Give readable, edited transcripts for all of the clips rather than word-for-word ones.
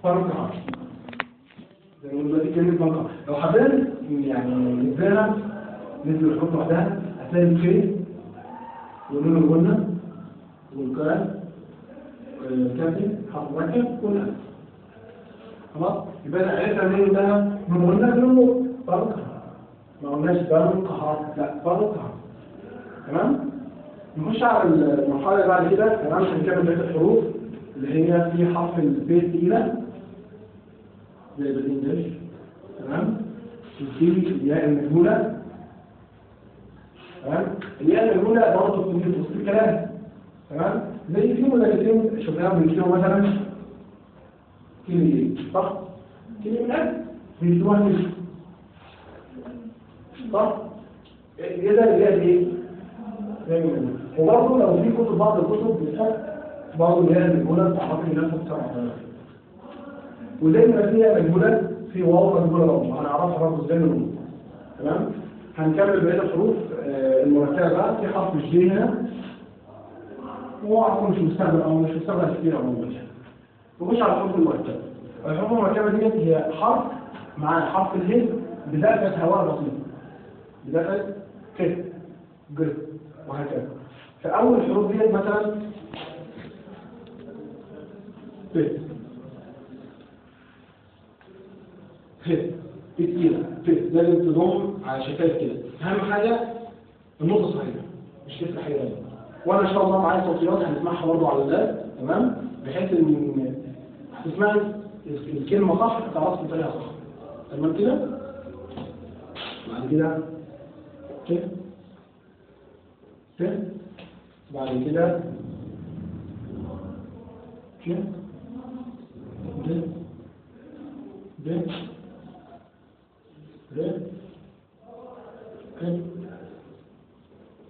بنقع. زي ما بنقول دي كلمة بنقع. لو حبينا يعني نزلها نزل الحروف لوحدها هتلاقي الكي ونون الغنة والكاف والكافي حرف مركب والألف. خلاص؟ يبقى أنا عرفت منين ده من غنة بنقول بنقع. ما قلناش بنقع، لا بنقع. تمام؟ نخش على المرحلة اللي بعد كده. تمام؟ هنكمل بقية الحروف اللي هي في حرف البي تقيلة زي بالإنجليزي. تمام؟ وفي الياء المجهولة. تمام؟ الياء المجهولة برضه بتيجي في وسط الكلام. تمام؟ زي في مدرسين شفناهم بيكتبوا مثلا كلمة صح؟ كلمة بيكتبوها كده. صح؟ إيه ده الياء دي؟ وبرضه لو في كتب بعض الكتب بتحط برضه الياء المجهولة بتعرف الناس بسرعة. وزي ما فيها مجهولة في واو مجهولة برضه هنعرفها برضه ازاي نقول. تمام؟ هنكمل بقية الحروف المركبة بقى. في حرف الجي هنا هو عفوا مش مستخدم او مش مستخدم كتير عموما. نخش على الحروف المركبة. الحروف المركبة ديت هي حرف مع حرف الهي بدافة هواء بسيط. بدافة ك ج وهكذا. فأول الحروف ديت مثلا ب ه كتيرة ب لازم تضم على شفايف كده. أهم حاجة النقطة الصحيحة مش تفتح حاجة. وأنا إن شاء الله معايا صوتيات هنسمعها برضه على اللاب. تمام؟ بحيث إن هتسمعي الكلمة صح هتعرفي تطلعها صح. تمام كده؟ بعد كده ك ك بعد كده ك د د ر ك.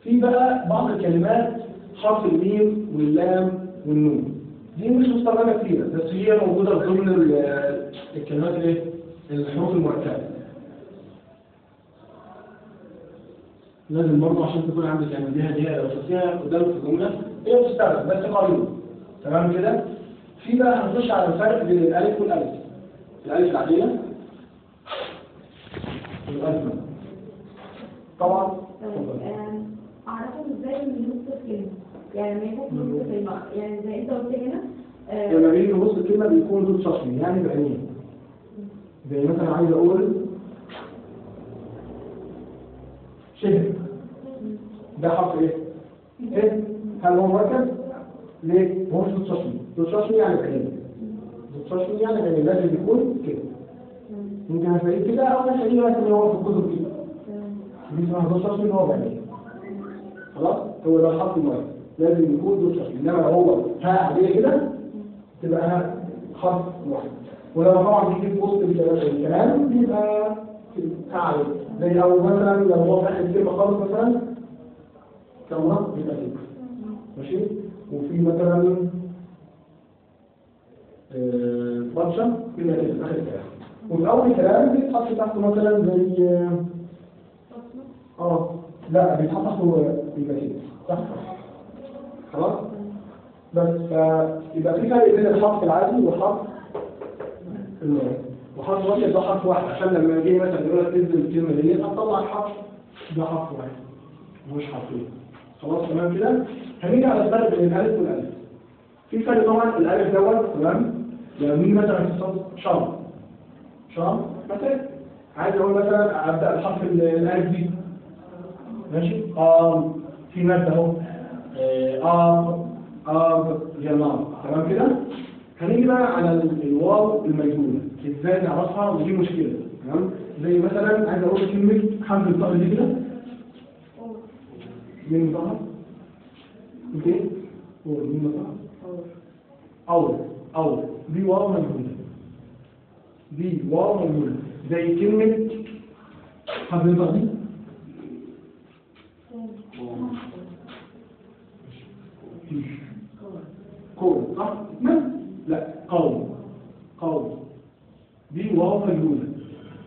في بقى بعض الكلمات حرف الميم واللام والنون دي مش مستخدمة كتير بس هي موجودة ضمن الكلمات ايه؟ الحروف المركبة. لازم برضه عشان تكون عندك يعني دي هدية لو شفتيها قدامك في الجملة هي بتستخدم بس قليل. تمام كده؟ في بقى هنخش على الفرق بين الألف والألف. الألف العادية والألف طبعا. أعرفهم إزاي من نص الكلمة؟ يعني ما يكون نص الكلمة يعني زي أنت قلت هنا لما بيجي نص الكلمة بيكون ضد شخصي يعني بعينين. زي مثلا عايز أقول شهر ده حرف إيه؟ إيه؟ هل هو مركب؟ ليه؟ هو مش ضد شخصي. ضد شخصي يعني بعينين. ضد شخصي يعني بعينين لازم يكون كده. ممكن هتلاقيه كده أو هتلاقيه مثلا هو في الكتب كده. دي اسمها ضد شخصي اللي هو بعينين. خلاص؟ هو ده الحرف المركب لازم يكون ضد شخصي. إنما لو هو ها عادية كده تبقى خط واحد. ولما طبعا بيجي في وسط الكلام بيبقى تعالي زي او مثلا لو هو في اخر كلمه خالص مثلا كاميرا بيبقى كده ماشي. وفي مثلا بطشه بيبقى كده في اخر الكلام. وفي اول الكلام بيتحط تحته مثلا زي لا بيتحط تحته بيبقى كده صح. خلاص بس يبقى في فرق بين الحرف العادي والحرف المركب. وحرف مركب ده حرف واحد عشان لما يجي مثلا يقول لك تنزل الكلمه دي هتطلع الحرف ده حرف واحد مش حرفين. خلاص تمام كده. هنيجي على الفرق بين الالف والالف. في فرق طبعا الالف دوت. تمام؟ يعني مين مثلا في الصوت شام مثلا عايز اقول مثلا ابدا الحرف الالف دي ماشي. في ماده اهو جمال. تمام كده. هنيجي بقى على الواو المجهولة ازاي نعرفها ودي مشكلة. تمام؟ زي مثلا عايز اقول كلمة حمد الطهر دي كده مين طهر؟ اوكي؟ مين طهر؟ أو دي واو مجهولة. دي واو مجهولة زي كلمة حمد الطهر دي قول صح؟ لا قول دي واو مجهولة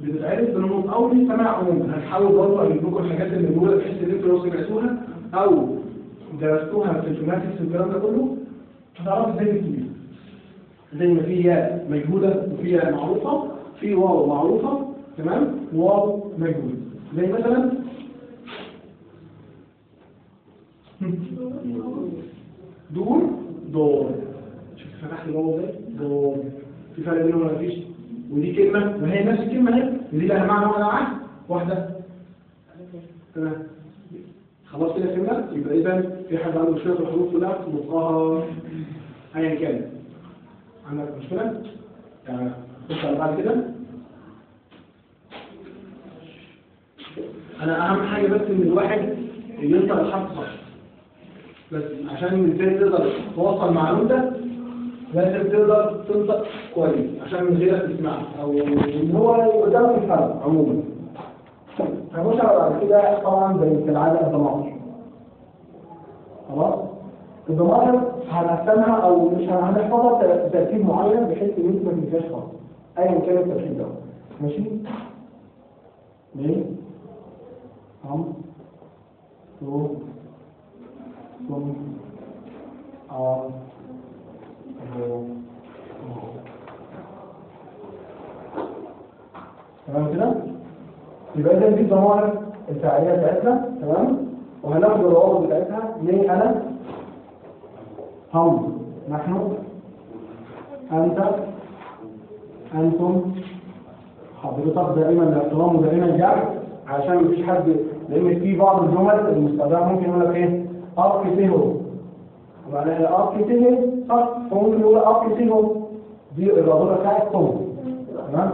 بتتعرف بنمط أو للسماع عموما. هنحاول برضه أجيب لكم الحاجات اللي موجودة بحيث إن أنتوا لو سمعتوها أو درستوها في الفوناتكس والكلام ده كله هتعرفوا إزاي تكتبوها. زي ما في ياء مجهوله وفي ياء معروفه، في واو معروفه تمام وواو مجهوله. زي مثلا دور دور. شوف فتحت الواو ازاي؟ دور. في فرق بينهم ولا مفيش؟ ودي كلمه وهي نفس الكلمه اهي، ودي لها معنى ولا واحده. تمام. خلاص كده فهمنا. يبقى اذا في حد عنده مشكله في الحروف كلها نطقها ايا كان. عندك مشكله؟ يعني خش على بعد كده. انا اهم حاجه بس ان الواحد ينطق الحرف صح. بس عشان ازاي تقدر توصل معلومتك لازم تقدر تنطق كويس عشان من غيرك تسمعها او ان هو قدامك الفرق عموما. هنخش على بعد كده طبعا زي كالعاده الضمائر. خلاص؟ الضمائر هنقسمها او مش هنحفظها بترتيب معين بحيث ان انت ما تنساش خالص ايا كان الترتيب ده. ماشي؟ ليه؟ هم تو ثم تمام كده؟ يبقى إذا دي الضمائر الفاعلية بتاعتنا. تمام؟ وهناخد الروابط بتاعتها من أنا، هم، نحن، أنت، أنتم، حضرتك دائما الاحترام ودائما الجمع عشان مفيش حد، لأن في بعض الجمل المستخدمة ممكن يقول لك إيه؟ أركتهو. معناها أركتهو صح؟ فممكن يقول أركتهو دي الرابطة بتاعتهم. تمام؟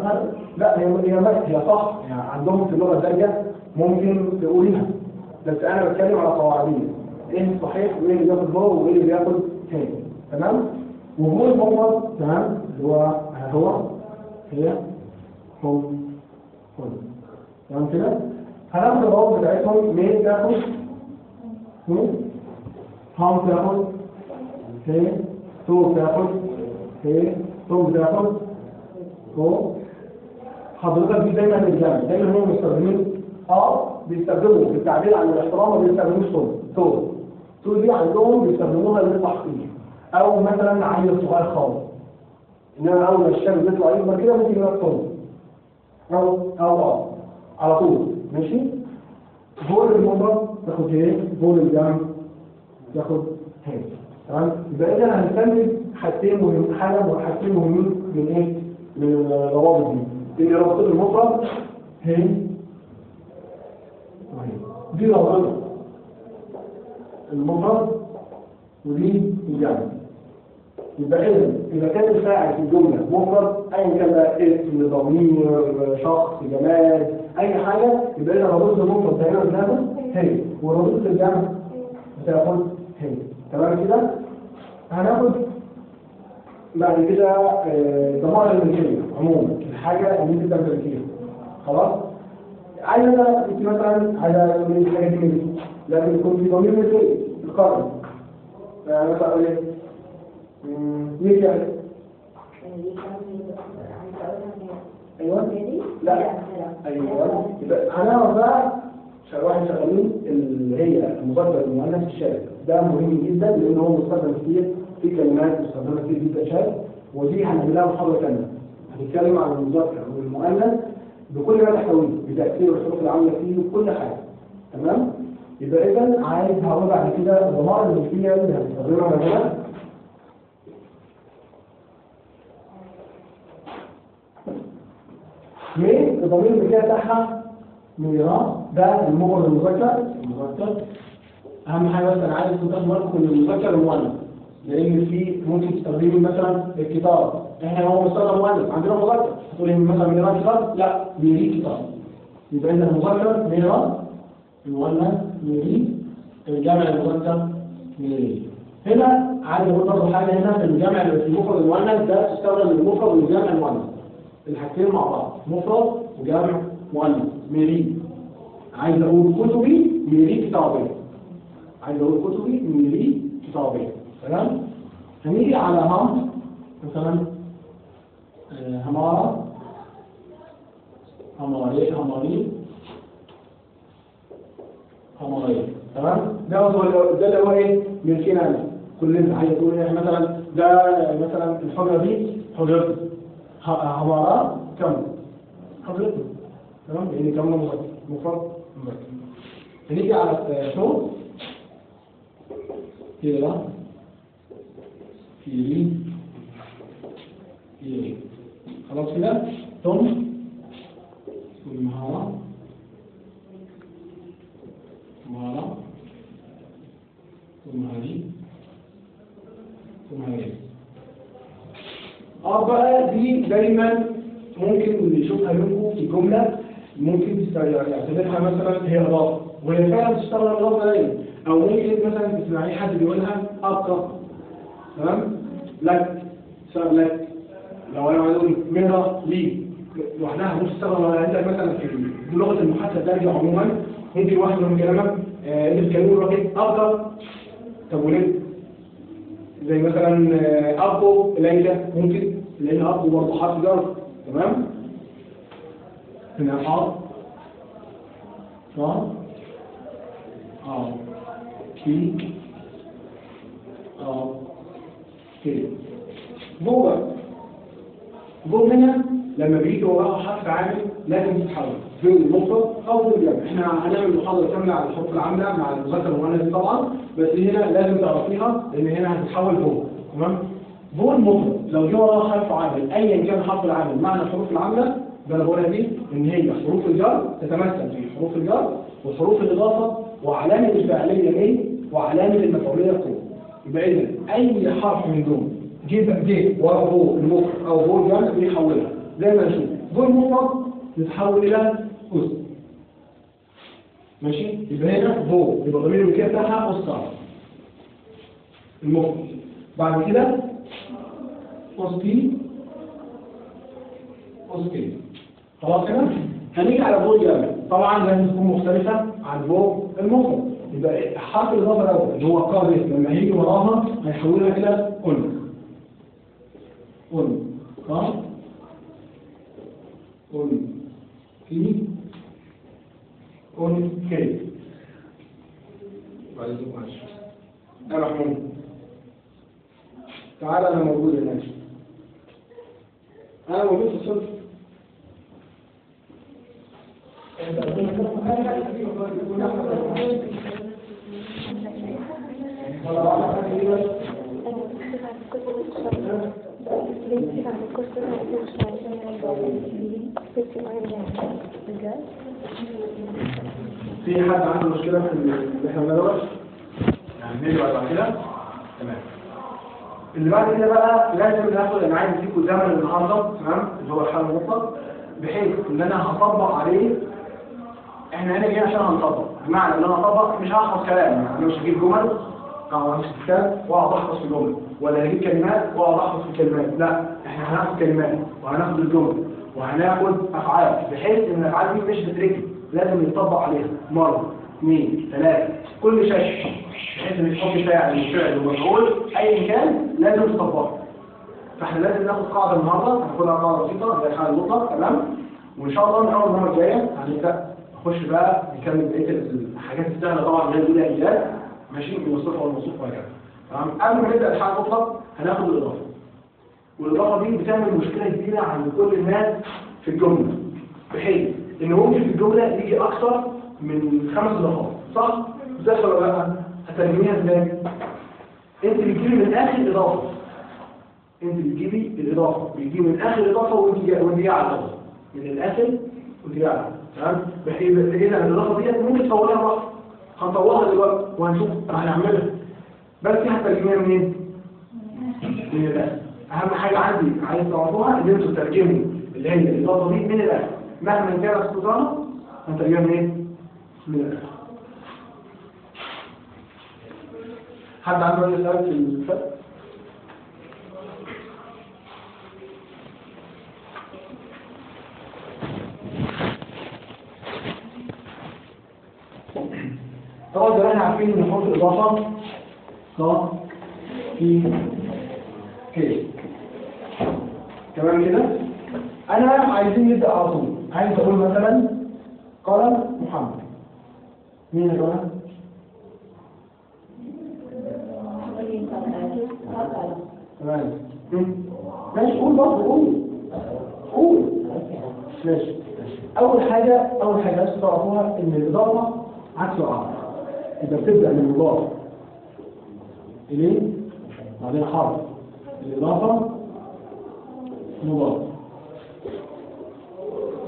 لا هي صح، يعني عندهم في اللغة الدارجة ممكن تقوليها، بس أنا بتكلم على قواعدين إيه الصحيح وإيه اللي بياخد هو وإيه اللي بياخد تاني. تمام؟ وهو المفرد تمام اللي هو هي هم هم. تمام كده؟ هناخد الروابط بتاعتهم مين تاخد هم تاخد هي تو تاخد هي توم تاخد هو. حضرتك دي دايما الجمع دايما هم مستخدمين بيستخدموا في التعبير عن الاحترام ما بيستخدموش تو دي عندهم بيستخدموها للتحقيق او مثلا عيل صغير خالص انما اول ما الشاب بيطلع يكبر كده ممكن يبقى توم او على طول. ماشي؟ بول المفرد تاخد ايه؟ بول الجمع تاخد هي. تمام؟ يبقى اذا هنستنتج حاجتين مهمين من ايه؟ من الروابط دي. رابطة المفرد هي وهي دي رابطة المفرد ودي الجمع. يبقى إذا كان الفاعل في الجملة مفرد أيا كان بقى اسم ضمير شخص جماد أي حاجة يبقى إذا رابطة المفرد دائما بتاخد هي ورابطة الجمع بتاخد هي. تمام كده؟ هناخد بعد كده ضمائر الملكية عموما الحاجة اللي انت تملكيها. خلاص؟ عايزة انت مثلا عايزة تقول لي حاجة دي ملكية لازم يكون في ضمير ملكية القرن. يعني مثلا اقول ايه؟ مين يعني؟ ايوه؟ لا ايوه يبقى هنعرف بقى واحد شغالين اللي هي المذكر المؤنث الشاذ. ده مهم جدا لان هو مستخدم كتير في كلمات مستخدمه كتير جدا شاذ، ودي هنعملها محاضره ثانيه هنتكلم عن المذكر والمؤنث بكل ما تحتويه بتاثير الحروف العامله فيه وكل حاجه. تمام؟ يبقى اذا عايز هقول بعد كده الضمائر الملكيه اللي هنستخدمها مثلا مين الضمير الملكيه بتاعها ميراث. ده المفرد المذكر. اهم حاجه بس انا عايز تاخد بالكم من المذكر والمؤنث لان في ممكن تستخدمي مثلا الكتاب احنا هو مستخدم مؤنث عندنا مذكر هتقولي مثلا ميراث كتاب لا ميري كتاب. يبقى اذا المذكر ميراث المؤنث ميري الجمع المذكر ميري. هنا عايز اقول برضه حاجه هنا في الجمع المفرد المؤنث ده تستخدم المفرد والجمع المؤنث الحاجتين مع بعض مفرد وجمع مؤنث ميري. عايز اقول كتبي ميري كتابين. عايز اقول كتبي ميري كتابين. تمام؟ هنيجي على هم مثلا همارة هماري هماري. تمام؟ ده اللي هو ايه؟ ملكنا كلنا. عايز تقول ايه مثلا ده مثلا الحجرة دي حجرته عبارة كم حجرته تمام لأن كم مفرد هنيجي على شو كده في خلاص كده ثم مهارة ثم هذه بقى دي دايما ممكن اللي يشوفها منكم في جملة ممكن يعتبرها مثلا هي إضافة وهي فعلا بتشتغل إضافة دايما أو ممكن مثلا تسمعي حد بيقولها أبقى تمام لك صار لك لو أنا أقول مرة لي لوحدها مش تشتغل ولا عندك مثلا في لغة المحادثة الدارجة عموما ممكن واحد من كلامك اللي بتكلمه راجل أبقى طب وليه؟ زي مثلا أبو ليلى ممكن لأن أبو برضه حرف جر تمام؟ هنا حرف صح؟ كي كده جوه هنا لما بيجي وراها حرف عامل لازم تتحول في المفرد او في الجمع. احنا هنعمل محاضره كامله على الحروف العامله مع المذكر والمؤنث طبعا بس هنا لازم تعرفيها لان هنا هتتحول فوق تمام. فوق المفرد لو جه وراها حرف عامل ايا كان حرف العامل معنى الحروف العامله ده انا بقولها دي ان هي حروف الجر تتمثل في حروف الجر وحروف الاضافه وعلامه الفاعليه مين وعلامه المفعوليه قوه. يبقى اذا اي حرف من دول جه ورا فوق المفرد او فوق الجمع بيحولها زي ما نشوف فوق المفرد يتحول الى أس ماشي. يبقى هنا فوق يبقى ضمير الملكيه بتاعها أس المفرد. بعد كده أسكي خلاص كده. هنيجي على فوق الجمع طبعا لازم تكون مختلفه عن فوق المفرد. يبقى حرف الاضافه الاول اللي هو قاضي لما هيجي وراها هيحولها الى صح؟ كي يا محمود تعال انا موجود هناك انا موجود في الصف في حد عنده مشكلة في اللي احنا بندرس؟ يعني نيجي بعد كده؟ تمام. اللي بعد كده بقى لازم ناخد انا عايز اديكم زمن النهارده تمام اللي هو الحل المطلق بحيث ان انا هطبق عليه. احنا هنا جايين عشان هنطبق بمعنى ان انا هطبق مش هحفظ كلام يعني مش هجيب جمل او همسك كتاب واقعد احفظ في جمل ولا هجيب كلمات واقعد احفظ في كلمات لا احنا هناخد كلمات وهناخد الجمل وهناخد افعال بحيث ان الافعال دي مش بتركب لازم يتطبق عليها مره 2 3 كل شيء بحيث ان تحط فاعل وفعل ومفعول ايا كان لازم تطبقه. فاحنا لازم ناخد قاعده النهارده هناخدها قاعده بسيطه زي الحل المطلق تمام. وان شاء الله من اول المره الجايه هنبدا نخش بقى نكمل بقيه الحاجات السهله طبعا اللي هي البدايات ماشي بالوصف والموصوف وهكذا تمام. قبل ما نبدا الحل المطلق هناخد الاضافه والاضافه دي بتعمل مشكله كبيره عند كل الناس في الجمله بحيث ان ممكن في الجمله يجي اكثر من 5 اضافات صح؟ ازاي ولا لا؟ هترجميها ازاي؟ انت بتجيبي من اخر اضافه بيجي من اخر اضافه وانت جايه على الاضافه من الاخر وانت جايه على تمام. بحيث اذا الاضافه دي ممكن تطولها بقى هنطورها دلوقتي وهنشوف هنعملها بس دي هترجميها منين؟ من الاخر. اهم حاجه عندي عايز تعرفوها ان انتوا تترجموا اللي هي الاضافه دي من الاخر مهما كانت اختصارها هنترجمها منين؟ من الاخر. حد عنده اي سؤال في الفرق؟ طبعا زي احنا عارفين ان حروف الاضافه صح في كده تمام كده. انا عايزين نبدا على طول. عايز اقول مثلا قلم محمد. مين القلم؟ تمام. ماشي قول برضه قول ماشي. أول حاجة بس تعرفوها إن الإضافة عكس العرض. إذا بتبدأ من مضاف إليه بعدين حرف الإضافة مضاف.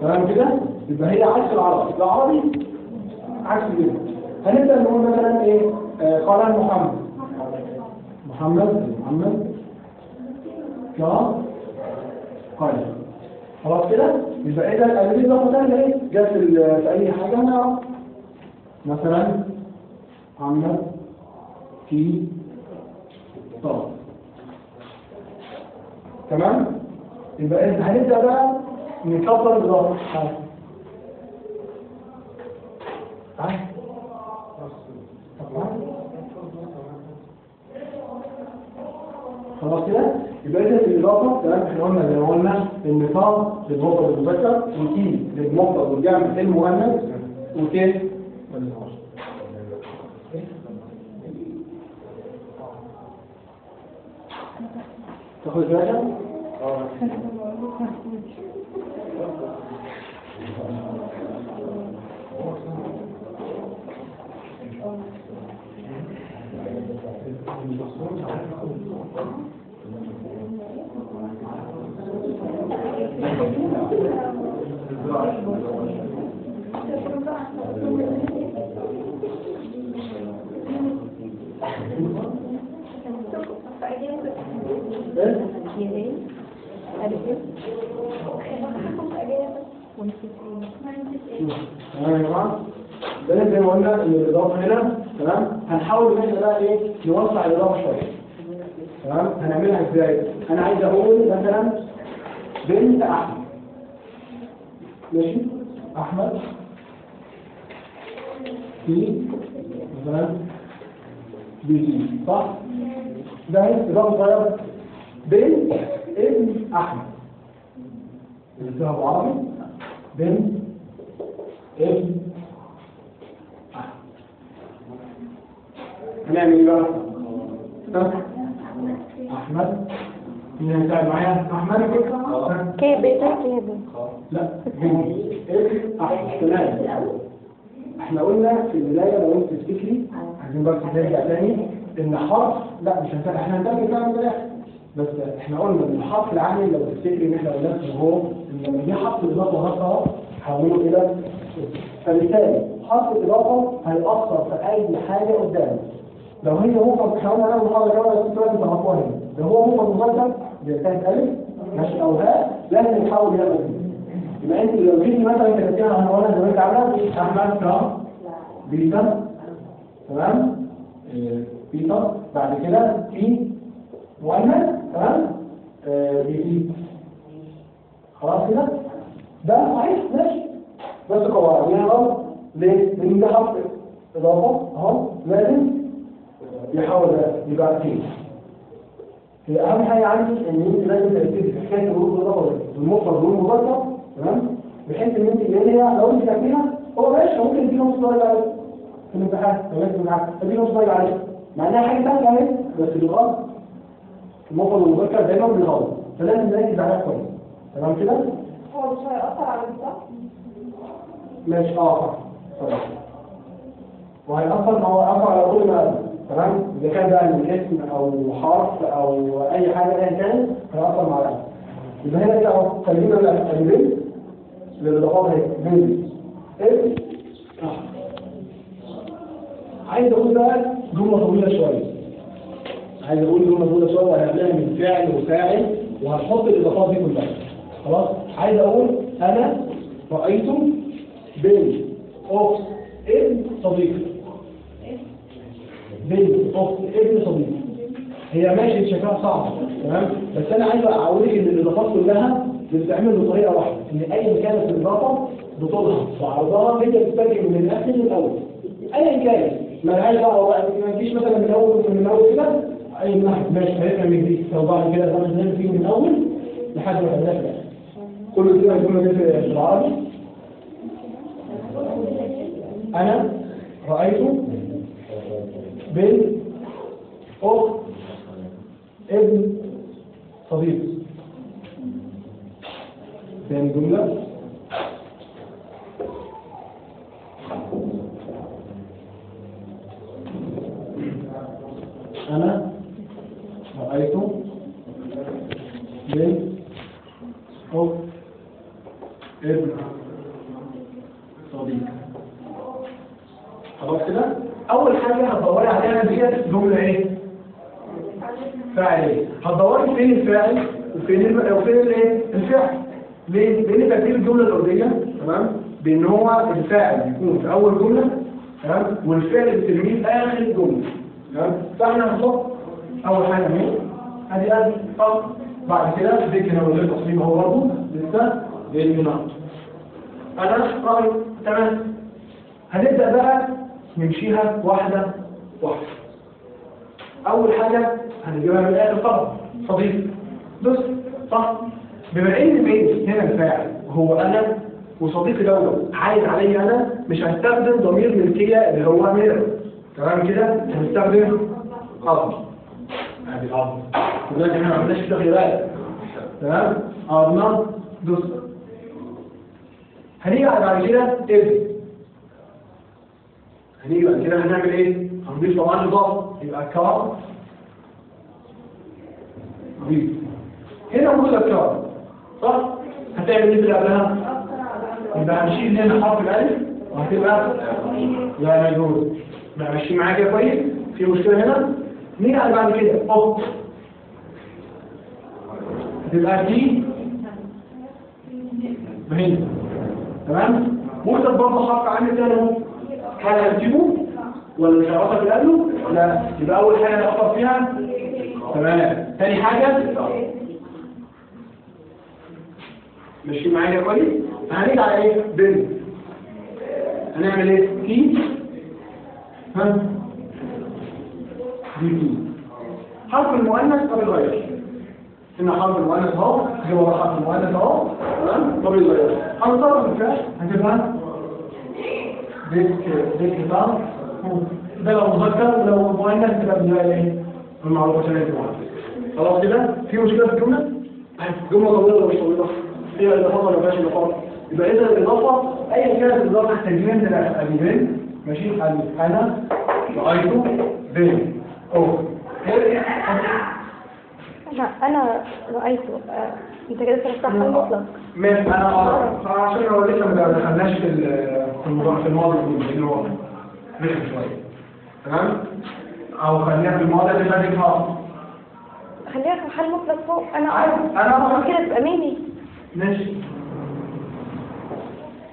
تمام كده؟ يبقى هي عكس العربي. العربي عكس كده. هنبدأ نقول مثلا إيه؟ قال محمد قال. خلاص كده؟ يبقى إذا الألفين ضغطة تانية إيه؟ جت في أي حاجة نعرف. مثلا محمد في طب. تمام؟ يبقى إذا هنبدأ بقى نكبر الضغط. خلاص كده؟ يبقى إذا الإضافة تمام. إحنا قلنا زي ما قلنا النقاط للمفرد المذكر وتي للمفرد والجمع المؤنث وتي تاخد بالك؟ تمام يا جماعه. ده زي ما قلنا ان الاضافه هنا تمام. هنحاول ان احنا بقى ايه نوسع الاضافه شويه. تمام. هنعملها ازاي؟ انا عايز اقول مثلا بنت احمد. ماشي؟ احمد في مثلا بيتي صح؟ ده هي اضافه صغيره بنت ابن احمد. قلتها بعربي بنت ابن احمد. هنعمل ايه بقى؟ احمد مين هيساعد معايا؟ احمد كيبي لا بنت ابن احمد. تمام. احنا قلنا في البدايه لو انت تفتكري عايزين بس نرجع تاني ان حرف لا مش هنتابع. احنا هنتابع بقى من الاخر. بس احنا قلنا ان الحرف العامل لو تفتكري ان احنا قلنا هو ان لما دي حرف الاضافه نفسها حوله الى فبالتالي حرف الاضافه هيأثر في اي حاجه قدامه. لو هي مفرد احنا قلنا انا محاضره كمان بس لازم تعرفوها هنا. لو هو مفرد مذكر زي كانت الف ماشي او هاء لازم يتحول الى مفرد. يبقى انت لو جيتي مثلا كتبتيها انا وانا زي ما انت عامله احمد بيتر تمام. بيتر بعد كده في مؤنث تمام. بيتي خلاص كده. ده صحيح ماشي بس قواعد يعني غلط. ليه؟ لان ده حرف اضافه اهو لازم يحول ده يبقى فيه. اهم حاجه عندي ان انت لازم تركزي في حكايه الروح الاضافه والمفرد والمذكر تمام. بحيث ان انت اللي هي لو انت فاكرينها هو ماشي ممكن يديك نص درجه عليه في الامتحان. تمام تديك نص درجه عليه مع انها حاجه ثانيه عليه بس بالغلط. المفرد والمذكر دايما بالغلط فلازم نركز عليها كويس. تمام كده؟ هو مش هيأثر على الصح؟ ماشي صح. وهيأثر ما هو أثر على كل ما تمام. إذا كان بقى من اسم أو حرف أو أي حاجة أيا كان هيأثر مع الأسم. يبقى هنا كده أهو خلينا الأسئلة للإضافات اهي بنت ابن أحمد. عايز أقول بقى جملة طويلة شوية. وهنعملها من فعل وفاعل وهنحط الإضافات دي كلها. خلاص؟ عايز أقول أنا رأيت بنت أخت ابن صديقي. بنت أخت ابن صديقي. هي ماشي شكلها صعب تمام. بس أنا عايز أعودك إن الإضافات كلها بتتعمل بطريقة واحدة. إن أي كانت الإضافة بطولها وعرضها هي بتترجم من الآخر للأول. أيا كان ما لهاش دعوة بقى ما تجيش مثلا من الأول كده أي نحو ماشي هيبقى من جديد. لو بعد كده خمس دقايق فيه من الأول لحد ما خليها في الآخر. كل كده هيكون في العربي. أنا رأيت بنت أخت ابن صديق. ثاني جملة أنا رأيت بنت أو ابن صديق. خلاص كده؟ أول حاجة هتدوري عليها ديت جملة إيه؟ فاعل. هتدوري فين الفاعل وفين الايه؟ الفعل. ليه؟ لأن ترتيب الجملة الأرضية تمام؟ بأن هو الفاعل يكون في أول جملة تمام؟ والفعل بترميه في آخر الجملة. تمام؟ فاحنا هنحط أول حاجة مين؟ أدي طب بعد كده ذكر هو التصميم هو برضه لسه للمناط. أنا رأي تمام. هنبدأ بقى نمشيها واحدة واحدة. أول حاجة هنجيبها من الآخر طبعا صديق. بص صح؟ بما إن مين هنا الفاعل وهو أنا وصديقي دوت عايد علي أنا، مش هستخدم ضمير ملكية اللي هو مير. تمام كده؟ هنستخدم أب. هذه الأب. ولكن احنا ما عملناش تغييرات. تمام؟ أبنا دوس. هنيجي بعد كده ابن. هنيجي بعد كده هنعمل ايه؟ هنضيف طبعا اضافه يبقى كار ضيف. هنا موجود الكار صح؟ هتعمل ايه اللي قبلها؟ يبقى هنشيل هنا حرف الالف وهتبقى لا موجود. بقى ماشيين معايا كده كويس؟ في مشكله هنا؟ نيجي على بعد كده اخت. هتبقى دي هنا تمام؟ ممكن برضه حرف عامل تاني اهو. هل هنسيبه ولا مش هنعرفها في القلب؟ لا. يبقى أول حاجة نقطع فيها تمام. تاني حاجة ماشي معايا كويس؟ هنيجي على إيه؟ بنت. هنعمل إيه؟ تي ها دي تي. حرف المؤنث ما بيتغيرش. هنا حرف المؤنث أهو، جوه حرف المؤنث أهو تمام؟ ما بيتغيرش. هنصرف الفعل هتبقى ذكر طعم ده لو مذكر ولو مؤنث تبقى بداية ايه؟ المعروفة شنو خلاص كده؟ في مشكلة في الجملة؟ جملة طويلة ولا مش طويلة؟ فيها إضافة ولا مفيهاش إضافة؟ يبقى إذا الإضافة أيا كانت الإضافة تحتاجين من الأبيين ماشي؟ أنا رأيت بين أو أنا رأيت أنت كده شرحتها المطلق. ماشي. أنا عشان هو لسه ما دخلناش في الموضوع في الماضي اللي هو رخم شوية تمام؟ أو خليها في الماضي اللي فاتت خالص. خليها في محل مطلق فوق. أنا كده تبقى ميمي. ماشي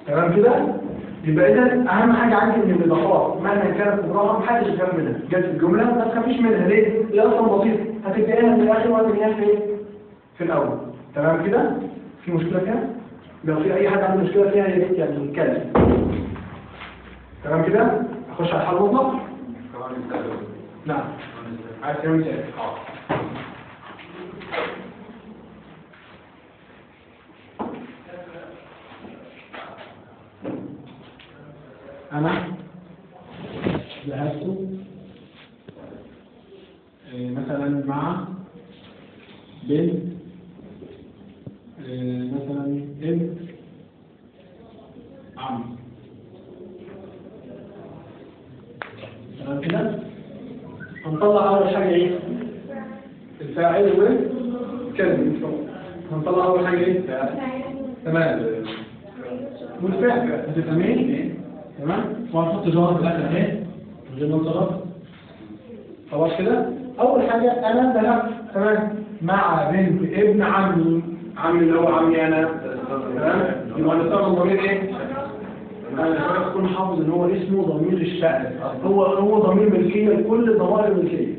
تمام كده؟ يبقى إذا أهم حاجة عندي إن الإضافات مهما كانت مضاعفة محدش يخاف منها. جت في الجملة ما تخافيش منها. ليه؟ هي أصلا بسيطة. هتبدأيها من الآخر وهتبدأيها في الأول. تمام كده؟ في مشكلة فيها؟ لو في أي حد عنده مشكلة فيها يا ريت يعني يتكلم. تمام كده؟ أخش على الحل المطلق؟ نعم. عايز تعمل إيه؟ أنا ذهبت مثلا مع بنت مثلا ابن عم. تمام كده؟ هنطلع أول حاجة إيه؟ الفاعل والكلمة. هنطلع أول حاجة إيه؟ تمام. والفعل هتبقى مين؟ تمام؟ وهنحط جواب في الآخر إيه؟ من غير ما نصرف. خلاص كده؟ أول حاجة أنا ذهبت تمام مع بنت ابن عمي. عمي اللي هو عمي أنا تمام؟ يبقى هنستخدم ضمير إيه؟ أنا شوية تكون حافظ إن هو اسمه ضمير الشأن. هو ضمير ملكية لكل الضمائر الملكية.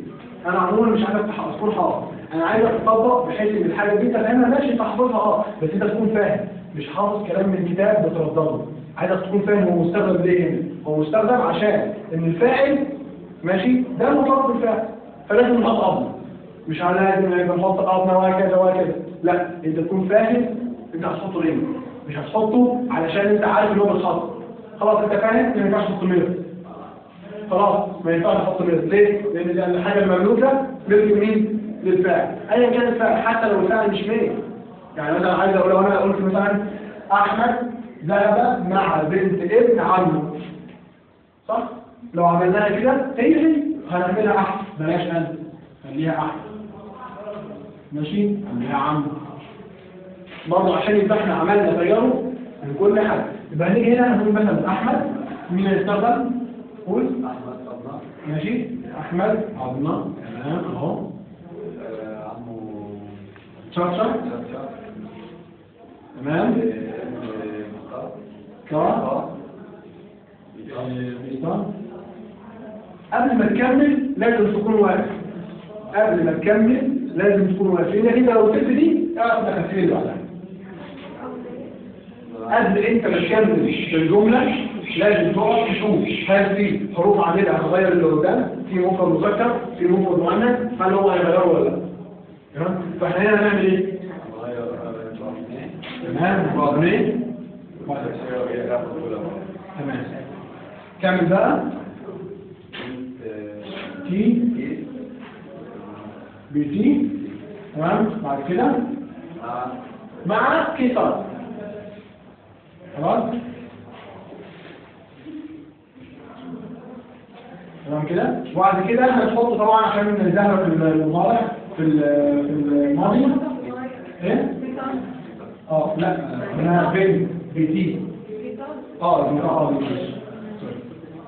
أنا عموما مش عايزك تكون حافظ. أنا عايزك تطبق بحيث إن الحاجة دي تفهمها ماشي تحفظها بس أنت تكون فاهم. مش حافظ كلام من الكتاب بتردده. عايزك تكون فاهم هو مستخدم ليه هنا. هو مستخدم عشان إن الفاعل ماشي ده مرتبط بالفعل فلازم نحط أبنى. مش على لازم نحط أبنى وهكذا وهكذا. لا أنت تكون فاهم أنت هتحطه ليه. مش هتحطه علشان أنت عارف إن هو بيتحط. خلاص أنت فاهم ما ينفعش تحط مير. خلاص ما ينفعش تحط مير. ليه؟ لأن الحاجة المملوكة ملك مين؟ للفعل ايا كان الفعل، حتى لو الفعل مش مين. يعني مثلا عايز اقول، لو انا قلت مثلا احمد ذهب مع بنت ابن عمه، صح؟ لو عملناها كده هي هنعملها احمد، بلاش انا، خليها احمد، ماشي، خليها عمه برضه عشان يبقى احنا عملنا غيره من كل حاجه. يبقى هنيجي هنا هنقول مثلا احمد، مين هيستخدم؟ قول احمد صبنا. ماشي، احمد عضنا، تمام اهو. عمو شرشر، شرشر. تمام. مختار. بيستان. قبل ما تكمل لازم تكون واقف، قبل ما تكمل لازم تكون واقف، لان انت لو سبت دي اعرف انك هتفيد بعدها. قبل انت ما تكمل الجمله لازم تقف تشوف هل في حروف عادله هتغير اللي قدام، في مفرد مذكر، في مفرد مؤنث، هل هو هيغيره ولا لا؟ تمام؟ فاحنا هنا هنعمل ايه؟ تمام، بعضين تمام. كمل بقى. تي بي تمام. بعد كده مع كسر، خلاص تمام كده. وبعد كده هنحط طبعا عشان نزهر في المضارع في الماضي ايه؟ لا انا فين بيتي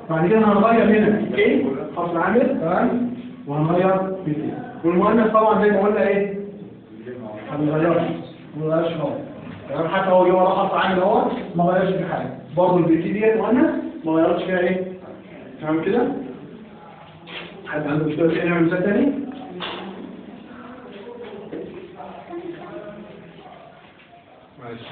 بعد كده هنغير هنا ايه خط العامل، تمام، وهنغير بيتي. والمؤنث طبعا زي ما قلنا ايه ما غيرش خالص، تمام. حتى هو جه ورا خط عامل اهو ما غيرش في حاجه، برضه البيتي ديت مؤنث ما غيرش فيها ايه، تمام كده. حد عنده مشكله في نعمل مثال تاني؟ ماشي.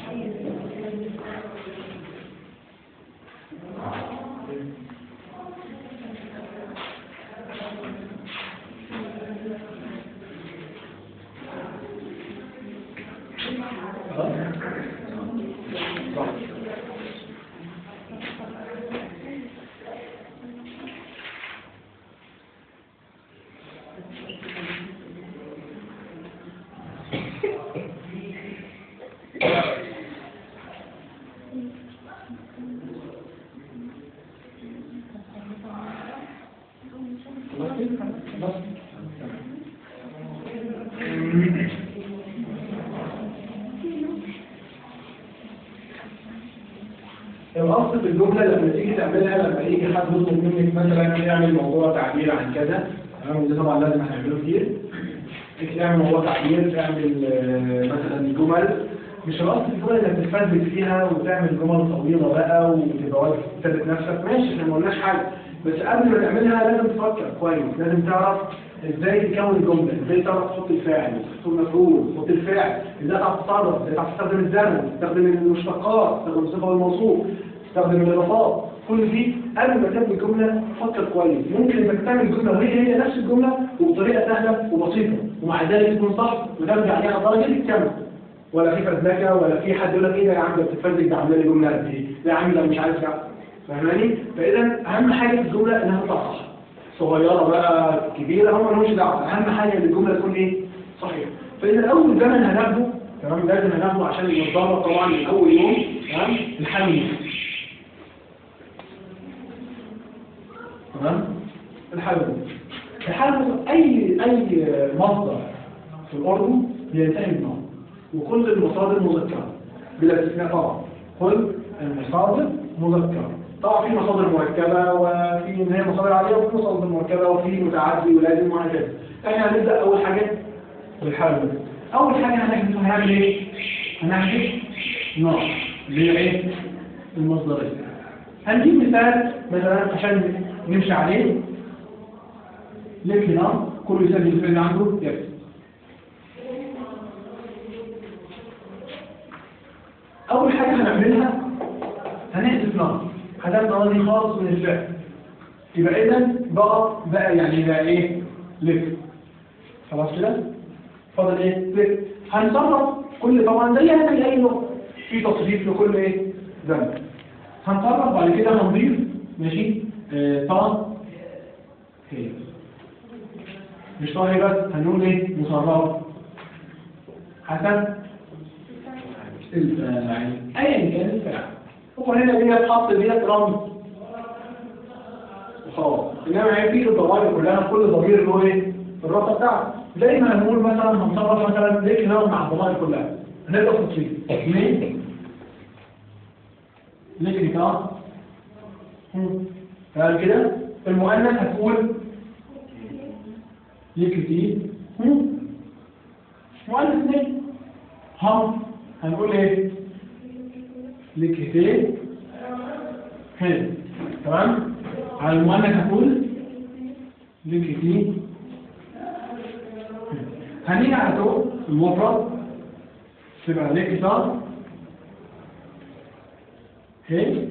الأصل في الجملة لما تيجي تعملها، لما يجي حد يطلب منك مثلا يعمل موضوع تعبير عن كذا، تمام، وده طبعا لازم هنعمله كتير. تعمل موضوع تعبير، تعمل مثلا جمل. مش الأصل في الجمل انك تستثبت فيها وتعمل جمل طويلة بقى وتبقى واقف تثبت نفسك، ماشي، احنا ما قلناش حاجة، بس قبل ما تعملها لازم تفكر كويس، لازم تعرف ازاي تكون الجملة، ازاي تعرف تحط الفاعل، تحط المفعول، تحط الفاعل، ازاي تعرف تتصرف، ازاي تعرف تستخدم الزمن، تستخدم المشتقات، تستخدم الصفة والموصوف، تستخدم الإضافات. كل دي قبل ما تعمل جملة فكر كويس. ممكن انك تعمل جملة وهي نفس الجملة وبطريقة سهلة وبسيطة، ومع ذلك تكون صح وترجع عليها درجة الكامل، ولا في فزلكة ولا في حد يقول لك ايه ده يا عم ده بتتفزلك، ده عامله لي جملة قد ايه، ده يا عم ده مش عارف يعني، فاهماني؟ فإذا أهم حاجة في الجملة إنها تطلع صح، صغيرة بقى كبيرة هم مالهمش دعوة، أهم حاجة إن الجملة تكون إيه؟ صحيحة. فإذا أول زمن هناخده، تمام، لازم هناخده عشان نتدرب طبعا من أول يوم، تمام، الحمل، تمام، الحمل أي مصدر في الأردن بينتهي بنون، وكل المصادر مذكرة بلا استثناء طبعا، كل المصادر مذكرة. طبعا في مصادر مركبة وفي ان هي مصادر عادية وفي مصادر مركبة وفي متعدي ولازم وهكذا. احنا هنبدأ أول حاجة بالحل. أول حاجة هنعمل ايه؟ هنحذف نوع اللي هي ايه؟ المصدرية. هنجيب مثال مثلا عشان نمشي عليه. ليك هنا كل يسجل المثال اللي عنده يكتب. أول حاجة هنعملها هنحذف نوع. حذفنا نوع خالص من الفعل. يبقى إذا بقى يعني بقى إيه؟ لك. خلاص كده؟ فاضل إيه؟ لك. هنصرف كل طبعا زي أي نقطة في تصريف لكل إيه؟ ذنب. هنصرف بعد كده هنضيف ماشي؟ طبعا هي مش طاهي بس، هنقول ايه؟ مصرف حسب الفاعل ايا كان الفاعل. هو هنا دي حط ديت رمز خلاص، انما هي في الضمائر كلها كل ضمير له ايه؟ الرقم بتاعته. زي ما هنقول مثلا هنصرف مثلا ليك نوع مع الضمائر كلها، هنبدا تفصيل مين ليك نوع قال كده. المؤنث هتقول ليك مؤنث ليه هم هنقول ايه؟ ليك حلو تمام. على المؤنث هتقول ليك هنيجي على تو المفرد تبقى ليك هي،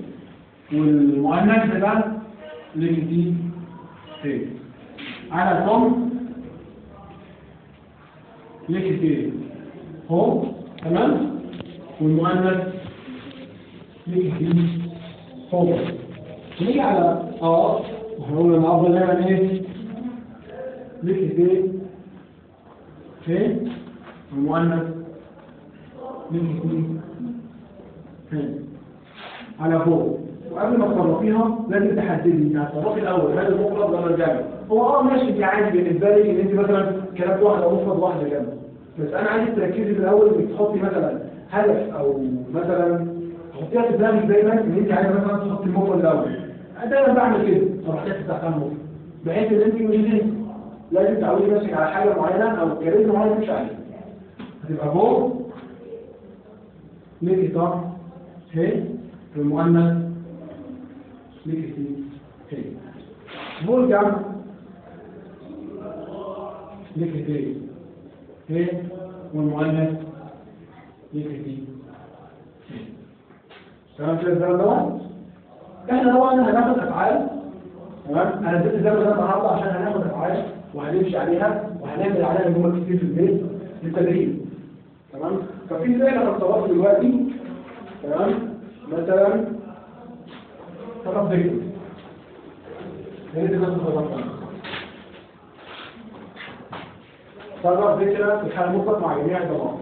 والمؤنث تبقى ليك هي. على توم ليك هو تمام، والمؤنث ليك هو. نيجي على وهنقول الافضل دايما ايه؟ ليك هي، والمؤنث ليك هي على فوق. وقبل ما تصرفيها لازم تحددي انت هتصرفي الاول هل المفرد ولا الجمع. هو ماشي دي عادي بالنسبه لي ان انت مثلا كلمت واحده او مفرد واحده جمع، بس انا عايز تركزي في الاول انك تحطي مثلا هدف او مثلا تحطيها في دماغك دايما ان انت عايزه مثلا تحطي المفرد الاول. انا دايما بعمل كده اروح كاتب تحتها المفرد بحيث ان انت مش لازم تعودي نفسك على حاجه معينه او كاريزما معينه تمشي عليها. هتبقى فوق ليكي هي، المؤنث ليك هي. مو الجمع ليك هي، والمؤنث ليك هي. تمام كده الزمن دوت. احنا طبعا هناخد افعال تمام. انا اديت الزمن ده النهارده عشان هناخد افعال وهنمشي عليها وهنعمل عليها جمل كتير في البيت للتدريب تمام. ففي زي انا بتصرف دلوقتي تمام. مثلا طرف ذكر هي دي نفس الطرف. طرف ذكر في الحالة المطلق مع جميع الضمائر.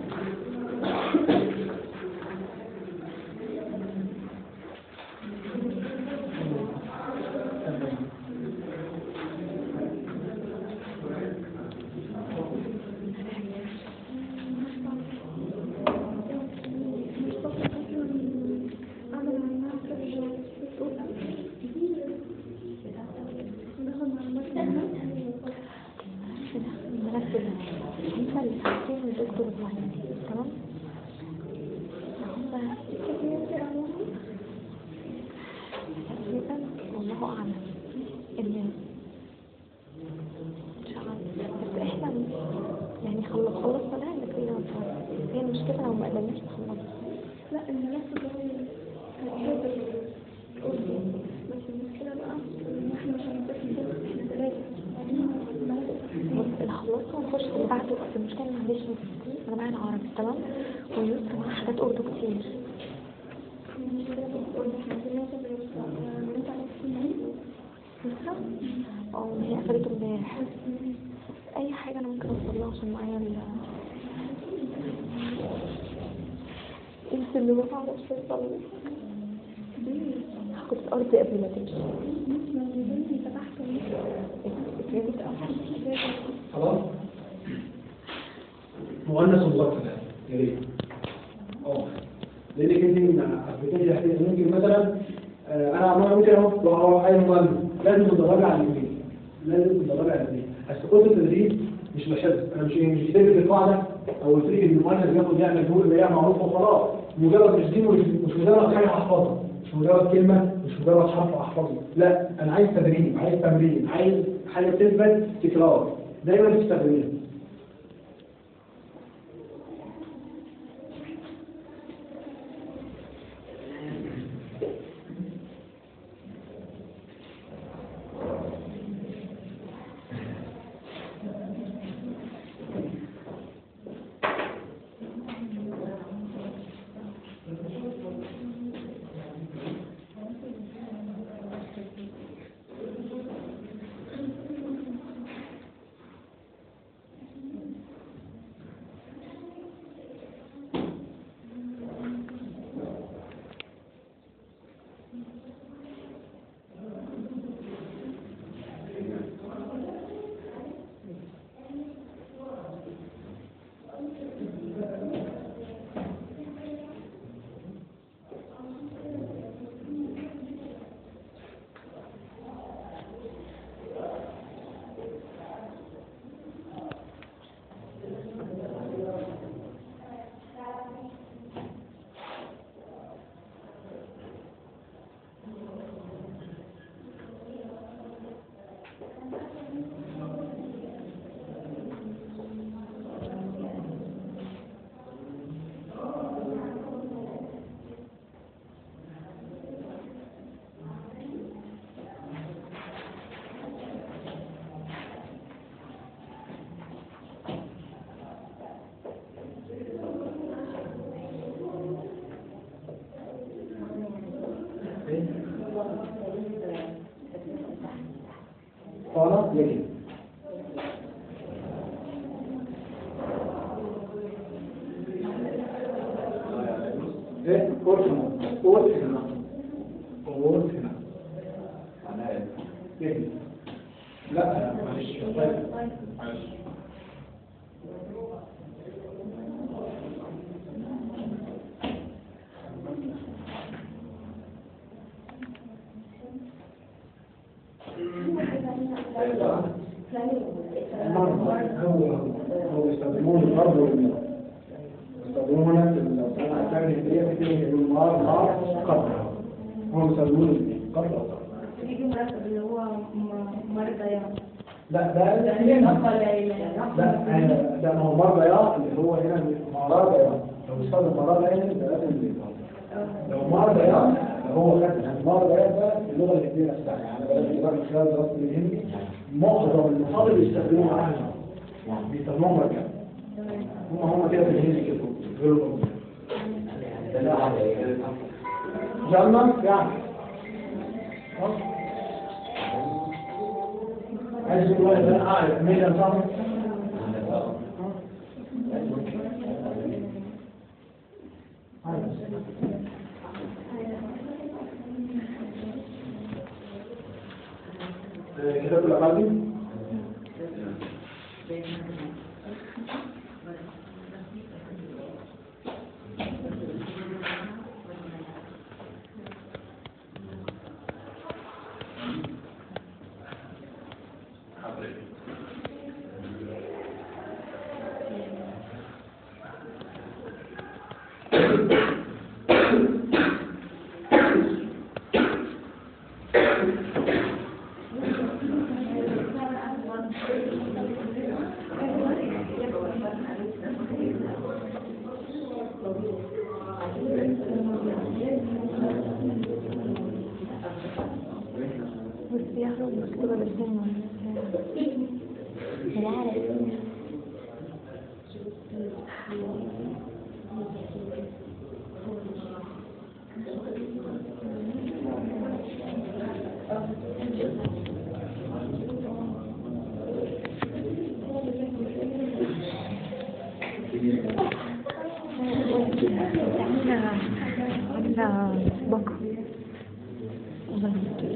هي قفلته امبارح. اي حاجه انا ممكن اوصلها عشان معايا انت اللي ما بعرفش اوصل. كنت في ارضي قبل ما تمشي. خلاص مؤنث ومذكر يا ريت. لانك انت ممكن مثلا انا ممكن اهو اي مؤنث لازم تتراجع على الاثنين، لازم تتراجع على الاثنين. السقوط التدريب مش بشد، انا مش كاتب القاعده او قلت لك ان المؤنث بياخد يعمل دور اللي هي معروفه وخلاص. مجرد مش دي مش مجرد حاجه احفظها، مش مجرد كلمه، مش مجرد حرف احفظه. لا انا عايز تدريب، عايز تمرين، عايز حاجه تثبت تكرار دايما تستخدميها. قال يجب. ايه قول هنا قول هنا قول هنا معناها ايه؟ يجب. لا معلش معلش هو يستخدمون الضرب والنار، يستخدمون في الصناعة الثانية الهندية في النار نار قطر، هم يستخدمون قطر. يجي مرتب اللي هو مرضى يعني. لا ده ده ما هو مرضى يا اللي هو هنا مرضى يا، لو استخدم مرضى هنا ده لازم لو مرضى يا هو خد مرضى يا ده اللغة الهندية نفسها، يعني بدأت من خلال دراسة الهندي معظم المصادر يستخدموا معاها بيسموهم مرجع. هم كده في الهندي كده غير جنة يعني عايز يقول واحد انا اعرف مين النظام كتاب الأقالي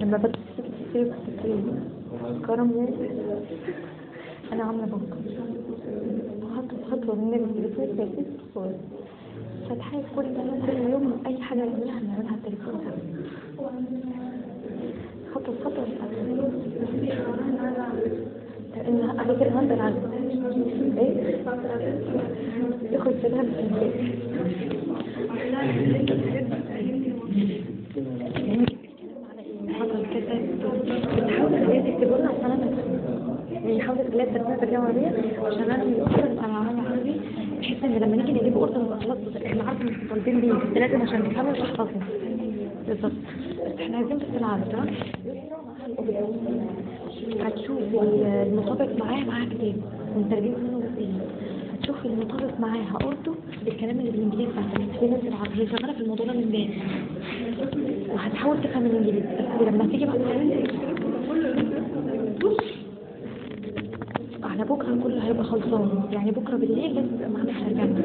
لما بتصير كرم انا عامله بنك خطوه من التليفون بس صور فتحيز كل يوم اي حاجه نعملها على التليفون خطوه ان قبل كده هنزل على ايه ياخد سلام بتحاول تخليها تكتب لنا عشان انا يعني حاولت تخليها ترتيب ترجمه عربيه عشان انا الاوردر انا عامله عربي بحيث ان لما نيجي نجيب اوردر خلاص احنا عارفين مش طالبين بيه بس لازم عشان نفهمه ونحفظه بالظبط. بس احنا عايزين بس العربي تمام. هتشوفي المطابق معاه كتاب ونترجمه منه بسيط. هتشوفي المطابق معاه هقرده بالكلام اللي بالانجليزي بتاعته في ناس العربيه شغاله في الموضوع ده من امبارح وهتحاول تفهم الانجليزي بس لما تيجي بقى على بكره كله هيبقى خلصان يعني بكره بالليل لازم يبقى معانا ترجمه.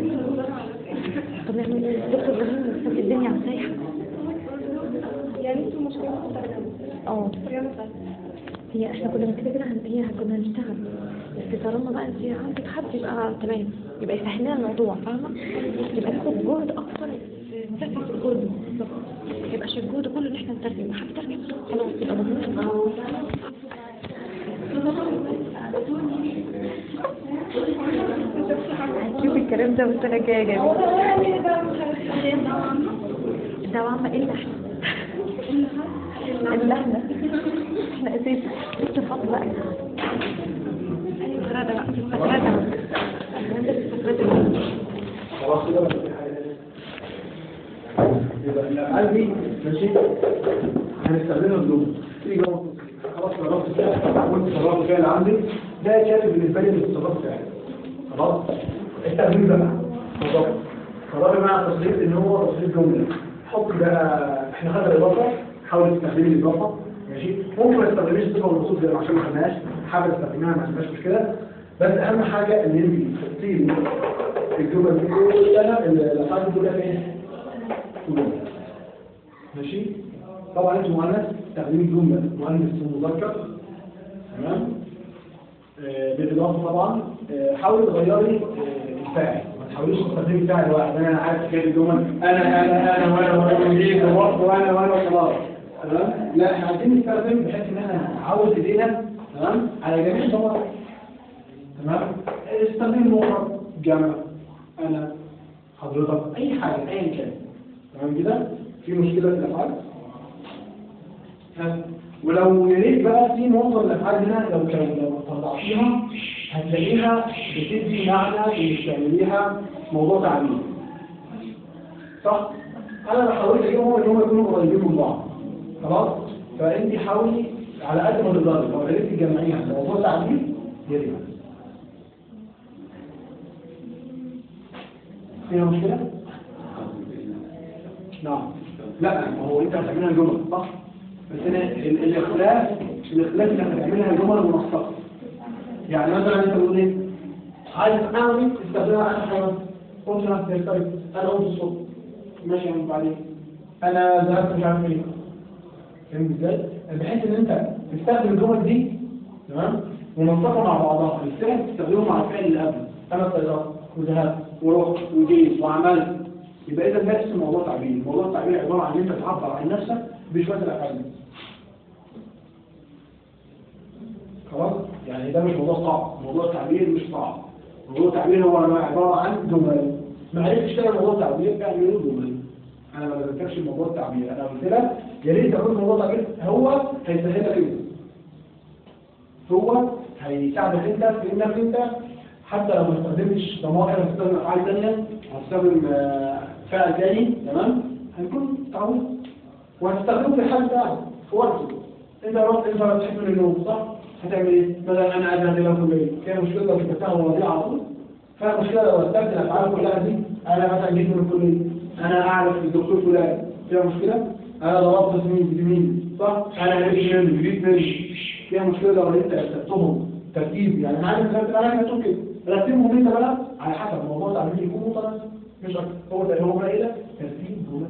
طب نعمل ايه؟ دكتور ابراهيم بس الدنيا على سايحه يعني انتوا مشكلة الترجمة هي احنا كنا كده هي كنا نشتغل بس طالما بقى انت عندك حد يبقى تمام يبقى يسهل لنا الموضوع فاهمه يبقى ناخد جهد اكتر نرفع في الجهد بالظبط ما يبقاش الجهد كله ان احنا نترجم حد ترجم خلاص يبقى مضمون. شوف الكلام ده بس انا جايه جميل ده عامه ايه اللي احنا اساسا اتفق بقى الفرادة بقى خلاص كده يبقى الافعال دي ماشي هنستخدمها بدون تيجي خلاص قررت فيها وانت قررت فيها اللي عندي ده كاتب بالنسبه لي الاتصالات بتاعي خلاص التغيير بقى بالظبط قرار مع التصريف ان هو تصريف جمله حط بقى احنا خدنا الاضافه حاول تستخدم الاضافه ماشي. ممكن ما تستخدميش الصفه والموصوف زي ما عشان ما خدناهاش، حابب تستخدميها ما عندناش مشكله، بس اهم حاجه ان انت تحطي الجمل دي كلها الافعال دي كلها فين؟ ماشي. طبعا انت مؤنث تستخدمي الجمله مؤنث مذكر، تمام. بالاضافه طبعا حاولي تغيري الفاعل، ما تحاوليش تستخدمي الفاعل واحد. انا عارف كده الجمل انا وانا وخلاص، تمام. لا احنا عايزين نستخدم بحيث ان احنا نعود ايدينا تمام على جميع المواقع، تمام. استخدمي المفرد، جمع، انا، حضرتك، اي حاجه ايا كان، تمام كده. في مشكله في الافعال؟ ولو يا ريت بقى في نقطه الافعال هنا لو طلعتيها هتلاقيها بتدي معنى انك تعمليها موضوع تعليم، صح؟ انا حاولت اجيبهم ان هم يكونوا قريبين من بعض، خلاص. فانت حاولي على قد ما تقدري لو قدرتي تجمعيها موضوع تعليم يا ريت. فيها مشكله؟ نعم. لا ما هو انت هتعملها جمل صح، بس انا الاختلاف انك هتعملها جمل منسقه. يعني مثلا انت بتقول ايه؟ عايز اعمل استخدمها انا حاجه قلت انا هستفيد انا قلت الصوت ماشي يعني بعدين انا ذهبت مش عارف ايه، فهمت ازاي؟ بحيث ان انت تستخدم الجمل دي تمام منسقه مع بعضها، الفعل تستخدمه مع الفعل اللي قبله. انا استيقظت وذهبت ورحت وجيت وعملت، يبقى اذا ده اسمه موضوع تعبير. موضوع التعبير عباره عن ان انت تعبر عن نفسك بشويه الافعال. خلاص؟ يعني ده مش موضوع صعب، موضوع التعبير مش صعب. موضوع التعبير هو عباره عن جمل. ما عرفتش تعمل موضوع التعبير اعمله جمل. انا ما بذكرش موضوع التعبير، انا قلت لك يا ريت تعمل موضوع التعبير، هو هيسهل لك انت. هو هيساعدك انت في انك انت حتى لو ما استخدمتش ضمائر هتستخدم افعال ثانيه، هتستخدم فعل ثاني، تمام؟ هيكون تعود وهتستخدمه في الحال بتاعك في وقته. انت رحت انت صحيت من النوم صح؟ هتعمل ايه؟ مثلا انا اذهب الى الكليه، فيها مشكله لو كتبتها مواضيع على طول؟ فيها مشكله لو رتبت الافعال كلها دي، انا مثلا جيت من الكليه، انا اعرف الدكتور فلان، فيها مشكله؟ انا ضربت زميل صح؟ انا جيت منه، فيها مشكله لو انت رتبتهم ترتيب. يعني انا عارف ان انا هتقول كده رتبهم انت بقى على حسب الموضوع التعبير يكون متناسب، مش اكتر. هو بقى ايه ده؟ ترتيب جمل.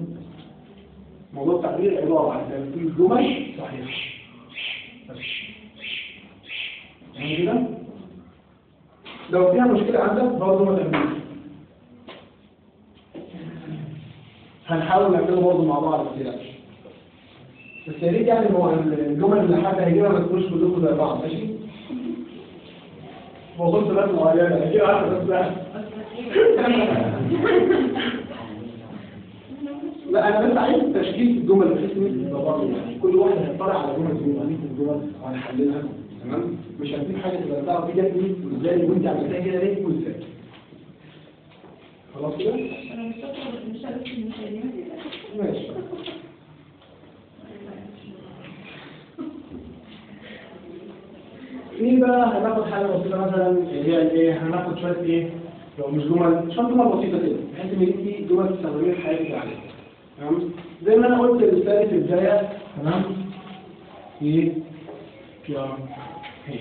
موضوع التعبير عباره عن ترتيب جمل صحيح. يعني كده لو فيها مشكله عندك برضه ما تعملش، هنحاول نعمله برضه مع بعض كده. بس يا ريت يعني هو الجمل اللي حد هيجيبها ما تكونش كلكم زي بعض، ماشي؟ وصلت بس معينه هجيب عارف بس لا انا بس عايز تشكيل الجمل بحيث ان انت تبقى يعني كل واحد هيطلع على جمل فيهم، هنكتب الجمل وهنحللها، تمام؟ مش هنسيب حاجه تبقى تعرف دي جت منين وازاي وانت عملتها كده ليه وازاي. خلاص كده؟ انا مش عارف ماشي. في بقى هناخد حاجه بسيطه مثلا هي ايه؟ هناخد شويه ايه؟ لو مش جمل شويه جمل بسيطه كده بحيث ان انت جمل تستخدميها في حياتك عليها، تمام؟ زي ما انا قلت للثاني في البدايه، تمام؟ ايه؟ يا هي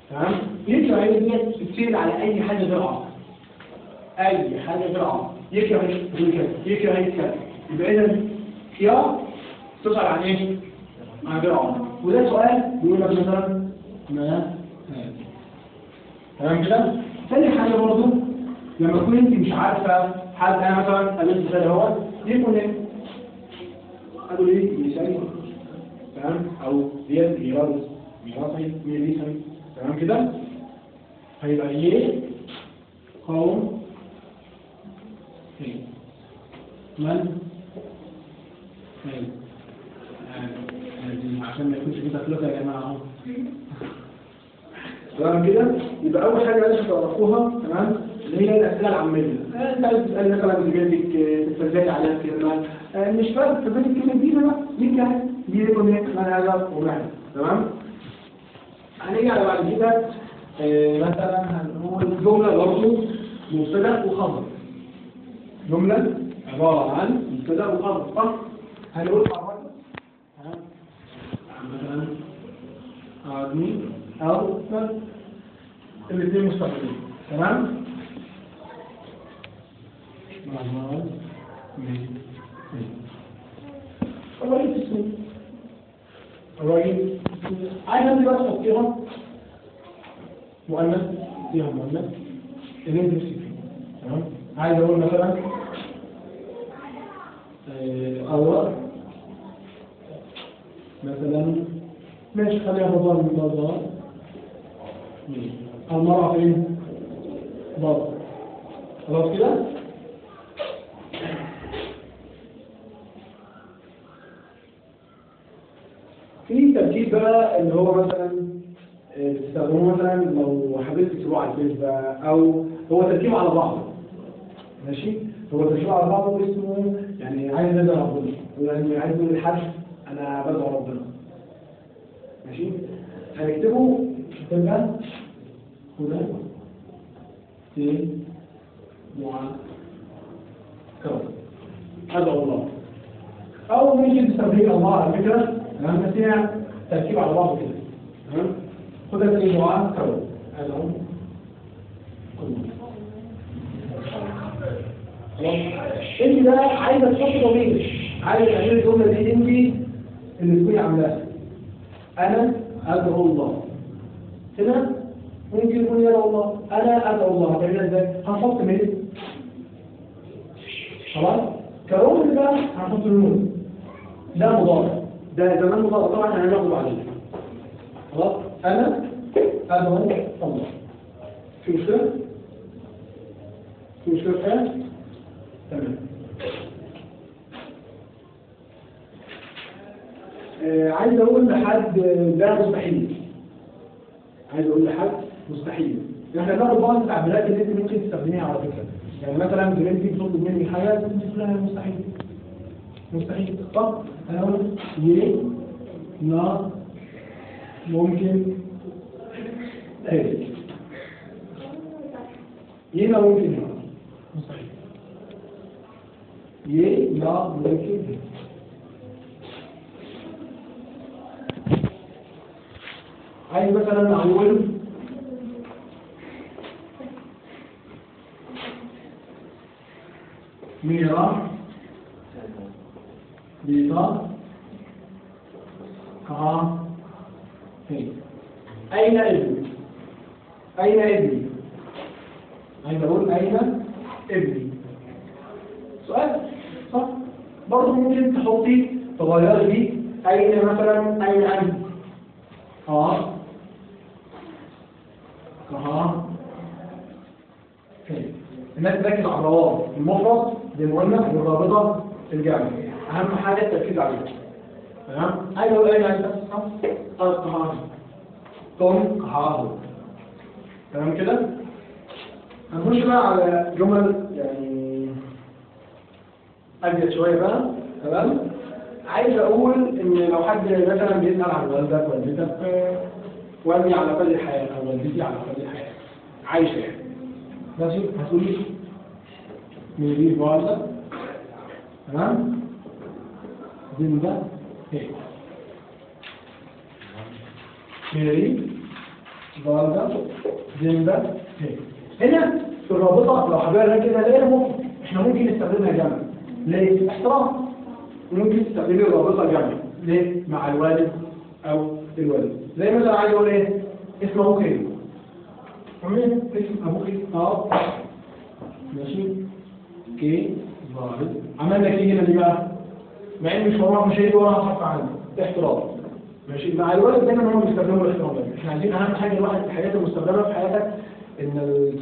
تمام؟ يكره هي دي بتصير على اي حاجه غير عقل. اي حاجه غير عقل يكره يكره يكره، يبقى اذا يا تسأل عن ايه؟ عن غير عقل. وده سؤال بيقول لك مثلا ما تمام كده؟ ثاني حاجه برضه لما تكون انت مش عارفه حد، انا مثلا قابلت مثال اهو يكون ايه؟ قالوا لي يسالني تمام؟ او ديت يرد ميراثي ميريثي، تمام كده؟ هيبقى ايه؟ قوم ايه؟ من؟ ايه؟ عشان ما يكونش في تكلفه يا جماعه اهو. تمام كده؟ يبقى اول حاجه لازم تعرفوها، تمام؟ اللي هي الاسئله العاميه. انت عايز تسال مثلا زميلتك تتفزلي عليها كلمه، مش فاهم تتفزلي الكلمه دي بقى مين كان؟ دي يكون ايه؟ انا هذا ومعنى، تمام؟ هنيجي على بعد كده مثلا هنقول جمله برضه مبتدا وخبر. جمله عباره عن مبتدا وخبر، صح؟ هنقول خبر، تمام؟ عادي أو الاثنين مستقبلين. تمام؟ مع الراجل اسمه الراجل عايز انت بقى تحطيها مؤنث فيها مؤنث اللي انت نفسك فيه. تمام؟ عايز اقول مثلا اول مثلا ماشي خليها بازار من بازار. المرأة فين؟ بازار. خلاص كده؟ في تركيب بقى اللي هو مثلا بتستخدموه مثلا لو حبيت تكتبوه على الفيس بقى، او هو تركيب على بعضه. ماشي؟ هو تركيب على بعضه اسمه يعني عايز ندعي ربنا، يعني عايز نقول لحد انا بدعو ربنا. ماشي؟ هنكتبه تبقى هنا في كون ادعو الله، او ممكن تستخدم الله على فكره. تمام؟ بس هي تركيب على بعضه كده. تمام؟ خدها في دعاء كون ادعو الله. انت ده عايزه تحطي ضمير، عايزه تعملي الجمله دي انت اللي تكوني عاملاها. انا ادعو الله. هنا ممكن يكون يدعو الله، انا ادعو الله. هتعملها ازاي؟ هنحط مين؟ خلاص؟ كرمز بقى هنحط النون. ده مضارع، ده زمان مضارع طبعا هناخده بعدين. خلاص؟ انا ادعو الله. في مشكله؟ في مشكله في حاجه؟ تمام. عايز اقول لحد ده مستحيل. عايز اقول لحد مستحيل. احنا بناخد بعض التعبيرات اللي انت ممكن تستخدميها على فكره. يعني مثلا بنتي بتطلب مني حاجه انت تقول لها مستحيل. مستحيل. طب انا اقول لا ممكن ايه؟ لا ممكن مستحيل. لا ممكن. عايز مثلا اقول ميرا بيضاء أين ابني؟ أين ابني؟ عايز أقول أين ابني؟ سؤال صح؟ برضه ممكن تحطي تغيري دي أين مثلا أين أنت؟ الناس تركز على الروابط المفرد بالمؤنث والرابطه الجمع. اهم حاجه التركيز عليها. تمام؟ عايز اقول اين انت؟ تمام كده؟ هنخش بقى على جمل يعني ابيض شويه بقى. تمام؟ عايز اقول ان لو حد مثلا بيسال عن والدك والدتك، والدي على قيد الحياه او والدتي على قيد الحياه عايشه يعني. ماشي؟ هتقولي ميري فالدا. تمام؟ زندا هيك. ميري فالدا زندا هيك. هنا في الرابطه لو حبينا كده لقينا ممكن احنا ممكن نستخدمها جمع. ليه؟ احترام. ممكن تستخدمي الرابطه جمع. ليه؟ مع الوالد او الوالد. زي مثلا عايز اقول ايه؟ اسم ابوك ايه؟ اسم ابوك ايه؟ ماشي؟ كي ظاهر. عملنا كي هنا دي بقى مع ان مش وراها مش هيجي وراها حرف عنه احترام. ماشي؟ مع الوالد دايما هم بيستخدموا الاحترام ده. احنا عايزين اهم حاجه الواحد في حياته المستخدمه في حياتك ان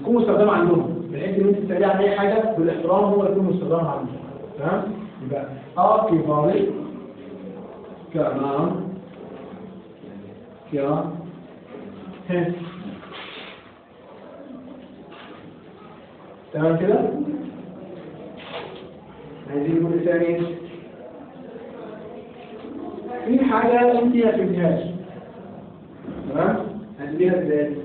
تكون مستخدمه عندهم، بحيث ان انت تسالي عن اي حاجه بالاحترام هو يكون مستخدمها عندهم. تمام؟ يبقى كي ظاهر كمان كيا هي. تمام كده؟ عايزين نقول ثاني في حاجة انت ما فهمتهاش. تمام؟ هتديها ازاي؟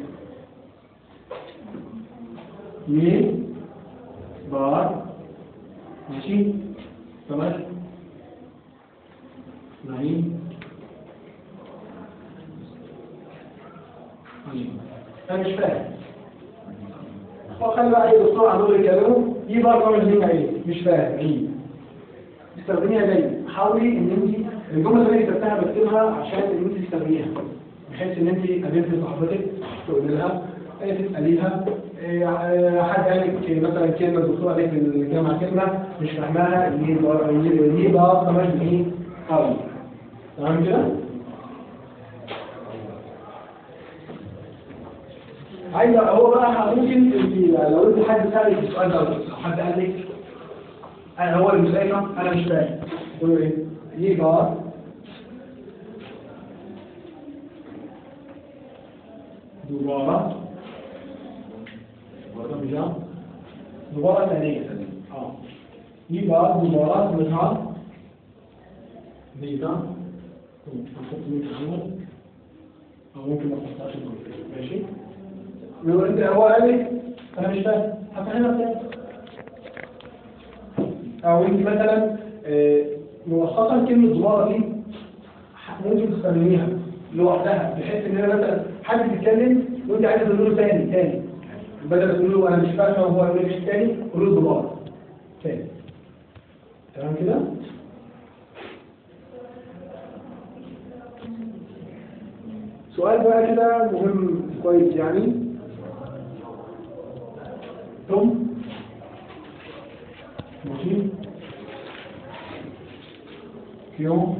بار ماشي؟ تمام؟ نعيم انا مش فاهم. وخلي بقى اي دكتور عمال يكلمه دي برضه مش دي ايه مش فاهم ايه. استخدميها دايما. حاولي ان انت الجمله اللي كتبتها بكتبها عشان ان انت تستخدميها، بحيث ان انت قابلت صاحبتك تقول لها تساليها حد قال لك مثلا كلمه الدكتور قال لك الجامعه كلمه مش فاهماها دي بقى خمس ايه قوي. تمام كده؟ عايز هو بقى ممكن لو انت حد سالك السؤال ده او حد قال لك هو المذاكره انا مش فاهم، تقول له ايه؟ يبقى دوباره دوباره ثانيه يبقى دوباره منها بيضاء او ممكن ما تحطهاش ماشي. لو انت هو قال لك انا مش فاهم هفهمك تاني. او انت مثلا ملخصا كلمه دوباره دي ممكن تستخدميها لوحدها، بحيث ان انا مثلا حد بيتكلم وانت عايز تقول له تاني بدل ما تقول له انا مش فاهم وهو يقول لك تاني قول له دوباره تاني. تمام كده؟ سؤال بقى كده مهم كويس يعني. ثم ماشي يوم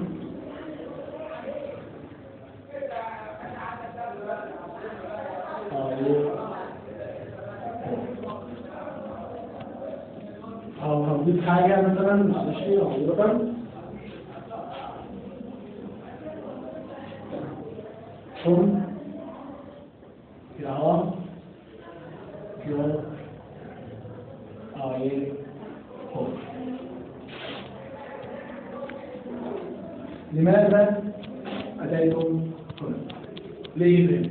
أو هنضيف حاجة مثلا معلش حضرتك ثم يوم لماذا أتيتم هنا؟ ليه؟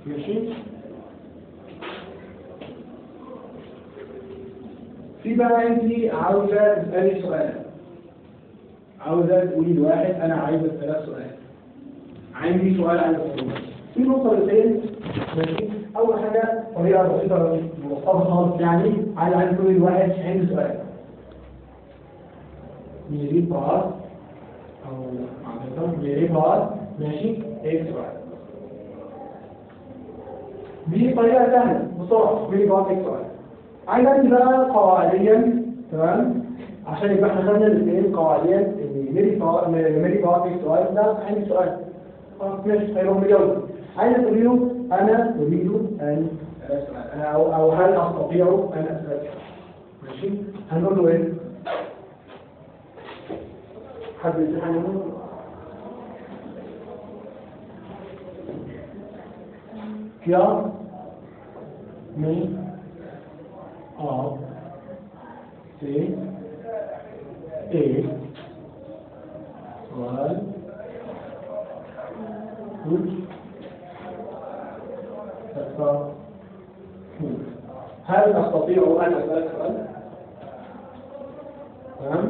ماشي؟ في بقى انت عاوزة تسألي سؤال، عاوزة تقولي لواحد أنا عايزة أسألك سؤال، عندي سؤال عايز أسأله. في نقطتين ماشي؟ أول حاجة طريقة بسيطة مبسطة خالص يعني عايز تقولي لواحد عندي سؤال. मेरी बात मेरी बात ماشي एक سؤال. دي طريقة سهلة بسرعة मेरी बात एक سؤال. عايز انت بقى قواعديا تمام عشان يبقى احنا خدنا الاثنين قواعديا ان मेरी बात एक سؤال ده عندي سؤال خلاص ماشي هيروح مجاوب. عايز تقول له انا اريد ان اسال او هل استطيع ان اسالك ماشي. هنقول له ايه؟ حد يتحمل क्या मैं आप से एक सवाल पूछ सकता हूँ? هل أستطيع أن أسألك سؤال؟ تمام؟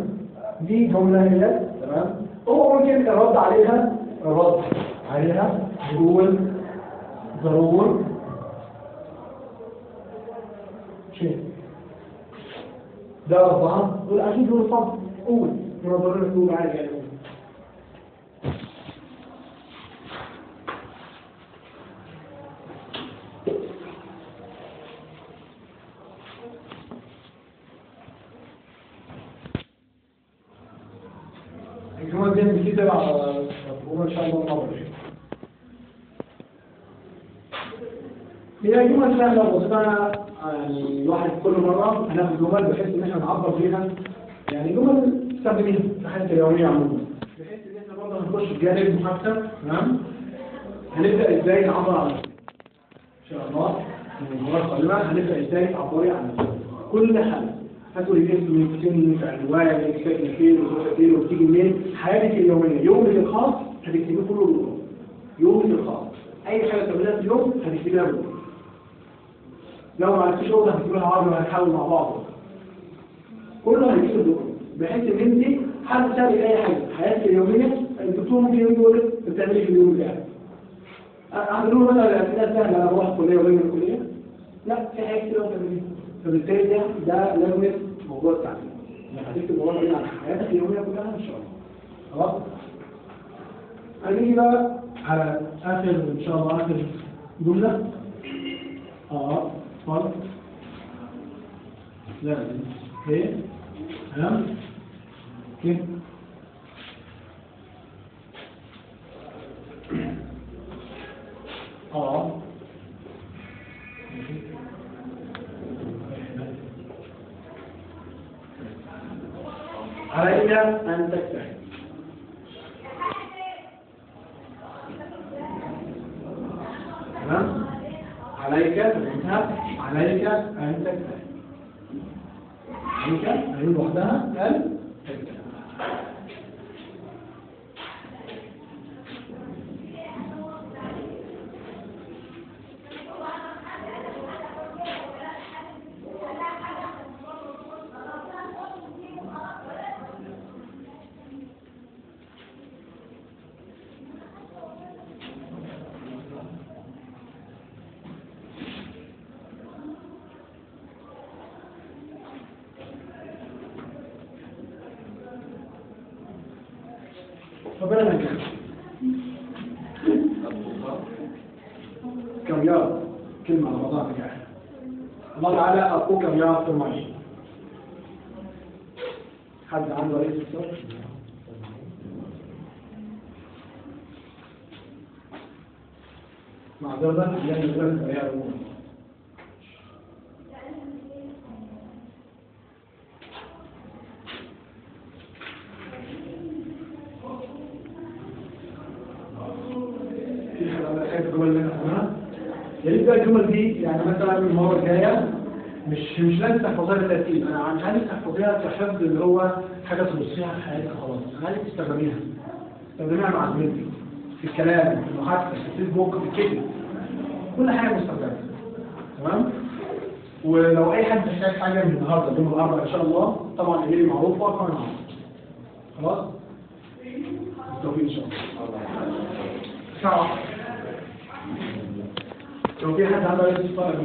دي جملة هي تمام؟ هو ممكن الرد عليها يقول ضرور شيء ده رضها يقول أكيد هو صح قول ما ضروري تقول عادي يعني. الجمل دي بتكتب على ان شاء الله نظر. هي جمل سهله بسيطه يعني الواحد كل مره هناخد جمل بحيث ان احنا نعبر بيها يعني جمل نستخدميها في حياتنا اليوميه عموما بحيث ان احنا برضه هنخش في جانب المحادثه. تمام؟ هنبدا ازاي نعبر عن نفسنا ان شاء الله من المره القادمه. هنبدا ازاي تعبري عن نفسك كل حاجه هتقولي ليه من سن في عنوان ساكن فين وبتروح فين وبتيجي منين. حياتك اليوميه يومك الخاص هتكتبيه كله يومك الخاص. اي حاجه تعملها في اليوم هتكتبيها له. لو ما عرفتيش شغل هتكتبيها عربي وهنحاول مع بعض. كله هيكتب له بحيث ان انت حد سالك اي حاجه حياتك اليوميه الدكتور ممكن يقول لك بتعملي في اليوم بتاعك عملوا له مثلا الاسئله سهله انا بروح الكليه ولا الكليه؟ لا، في حاجات كتير قوي تمرين. فبالتالي ده لازم موضوع التعليم. يعني هتكتب الموضوع ده عن حياتك اليوميه كلها ان شاء الله. خلاص؟ هنيجي بقى على اخر ان شاء الله اخر جمله. اتفضل. لا ايه؟ تمام؟ كيف؟ عليك أن تجتهد. تمام؟ عليك أن تجتهد. عليك أن لوحدها أن تجتهد. ربنا ينجح. كرياض كلمة على بعضها نجاح. الله تعالى أخوك كرياض في المعين. حد عنده رئيس الصف؟ معذرة لأن ثلاث أيام الأمور. يا ريت بقى الجمل دي يعني مثلا المره الجايه مش لازم تحفظيها بالترتيب، انا عايزك تحفظيها كحفظ اللي هو حاجه تبصيها في حياتك خلاص، انا عايزك تستخدميها مع زميلتك في الكلام، في المحادثه، في الفيسبوك، في الكتب، كل حاجه مستخدمه. تمام؟ ولو اي حد محتاج حاجه من النهارده يوم الاربعاء ان شاء الله طبعا ايميلي معروف وارقامي معروف. خلاص؟ بالتوفيق ان شاء الله. لو في حد عنده اي استفسار